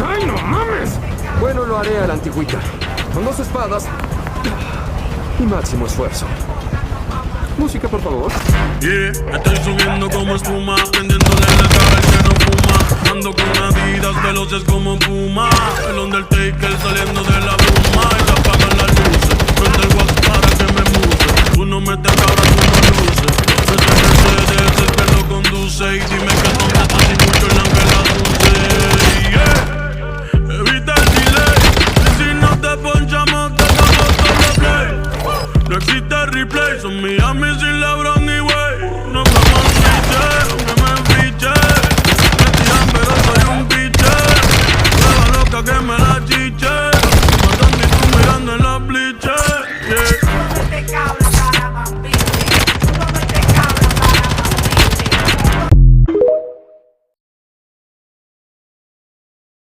¡Ay, no mames! Bueno, lo haré a la antigüita. Con 2 espadas y máximo esfuerzo. Música, por favor. Yeah, estoy subiendo como espuma, prendiéndole la cara al que no fuma. Ando con Adidas veloces como Puma. El Undertaker saliendo de la bruma. Y se apagan las luces, prende el wax para que me muse. Tú no metes cabra, tú no luces. Ese Mercedes es el que lo conduce. Y dime que no